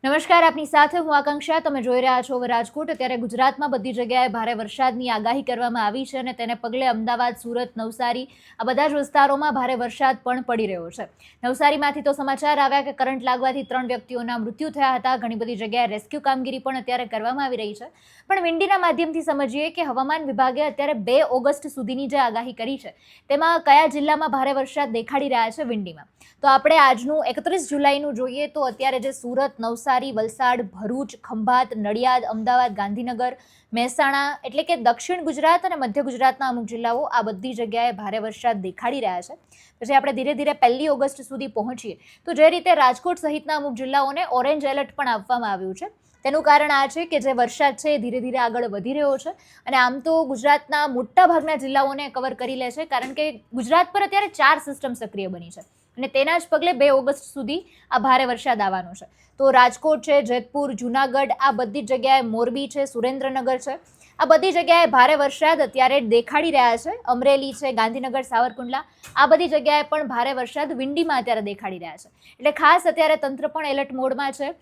નમસ્કાર, આપની સાથે હું આકાંક્ષા. તમે જોઈ રહ્યા છો રાજકોટ. અત્યારે ગુજરાતમાં બધી જગ્યાએ ભારે વરસાદની આગાહી કરવામાં આવી છે અને તેને પગલે અમદાવાદ, સુરત, નવસારી આ બધા જ વિસ્તારોમાં ભારે વરસાદ પણ પડી રહ્યો છે. નવસારીમાંથી તો સમાચાર આવ્યા કે કરંટ લાગવાથી 3 વ્યક્તિઓના મૃત્યુ થયા હતા. ઘણી બધી જગ્યાએ રેસ્ક્યુ કામગીરી પણ અત્યારે કરવામાં આવી રહી છે. પણ વિંડીના માધ્યમથી સમજીએ કે હવામાન વિભાગે અત્યારે 2 ઓગસ્ટ સુધીની જે આગાહી કરી છે તેમાં કયા જિલ્લામાં ભારે વરસાદ દેખાડી રહ્યા છે વિંડીમાં. તો આપણે આજનું 31 જુલાઈનું જોઈએ તો અત્યારે જે સુરત, નવસારી, વલસાડ, ભરૂચ, ખંભાત, નડિયાદ, અમદાવાદ, ગાંધીનગર, મહેસાણા એટલે કે દક્ષિણ ગુજરાત અને મધ્ય ગુજરાતના અમુક જિલ્લાઓ આ બધી જગ્યાએ ભારે વરસાદ દેખાડી રહ્યા છે. પછી આપણે ધીરે ધીરે 1 ઓગસ્ટ સુધી પહોંચીએ તો જે રીતે રાજકોટ સહિતના અમુક જિલ્લાઓને ઓરેન્જ એલર્ટ પણ આપવામાં આવ્યું છે તેનું કારણ આ છે કે જે વરસાદ છે એ ધીરે ધીરે આગળ વધી રહ્યો છે અને આમ તો ગુજરાતના મોટા ભાગના જિલ્લાઓને કવર કરી લે છે કારણ કે ગુજરાત પર અત્યારે 4 સિસ્ટમ સક્રિય બની છે અને તેના જ પગલે 2 ઓગસ્ટ સુધી આ ભારે વરસાદ આવવાનો છે. તો રાજકોટ છે, જેતપુર, જુનાગઢ આ બધી જગ્યાએ, મોરબી છે, સુરેન્દ્રનગર છે, આ બધી જગ્યાએ ભારે વરસાદ અત્યારે દેખાડી રહ્યા છે. અમરેલી છે, ગાંધીનગર, સાવરકુંડલા આ બધી જગ્યાએ પણ ભારે વરસાદ વિંડીમાં અત્યારે દેખાડી રહ્યા છે. એટલે ખાસ અત્યારે તંત્ર પણ એલર્ટ મોડમાં છે.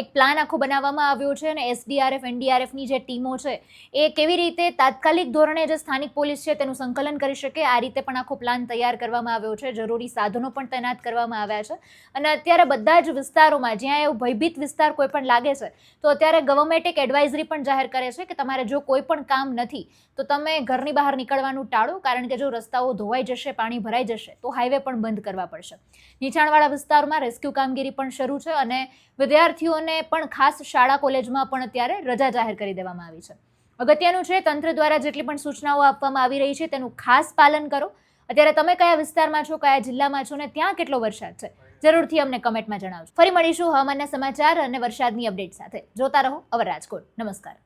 એક પ્લાન આખો બનાવવામાં આવ્યો છે અને SDRF, NDRFની જે ટીમો છે એ કેવી રીતે તાત્કાલિક ધોરણે જે સ્થાનિક પોલીસ છે તેનું સંકલન કરી શકે આ રીતે પણ આખો પ્લાન તૈયાર કરવામાં આવ્યો છે. જરૂરી સાધનો પણ તૈનાત કરવામાં આવ્યા છે અને અત્યારે બધા જ વિસ્તારોમાં જ્યાં એવું ભયભીત વિસ્તાર કોઈ પણ લાગે છે તો અત્યારે ગવર્મેન્ટ એક એડવાઇઝરી પણ જાહેર કરે છે કે તમારે જો કોઈ પણ કામ નથી તો તમે ઘરની બહાર નીકળવાનું ટાળો કારણ કે જો રસ્તાઓ ધોવાઈ જશે, પાણી ભરાઈ જશે તો હાઈવે પણ બંધ કરવા પડશે. નીચાણવાળા વિસ્તારોમાં રેસ્ક્યુ કામગીરી પણ શરૂ છે અને વિદ્યાર્થીઓને પણ ખાસ શાળા કોલેજમાં પણ અત્યારે રજા જાહેર કરી દેવામાં આવી છે. અગત્યનું છે તંત્ર દ્વારા જેટલી પણ સૂચનાઓ આપવામાં આવી રહી છે તેનું ખાસ પાલન કરો. અત્યારે તમે કયા વિસ્તારમાં છો, કયા જિલ્લામાં છો ને ત્યાં કેટલો વરસાદ છે જરૂરથી અમને કમેન્ટમાં જણાવજો. ફરી મળીશું હવામાનના સમાચાર અને વરસાદની અપડેટ સાથે. જોતા રહો અવર રાજકોટ. નમસ્કાર.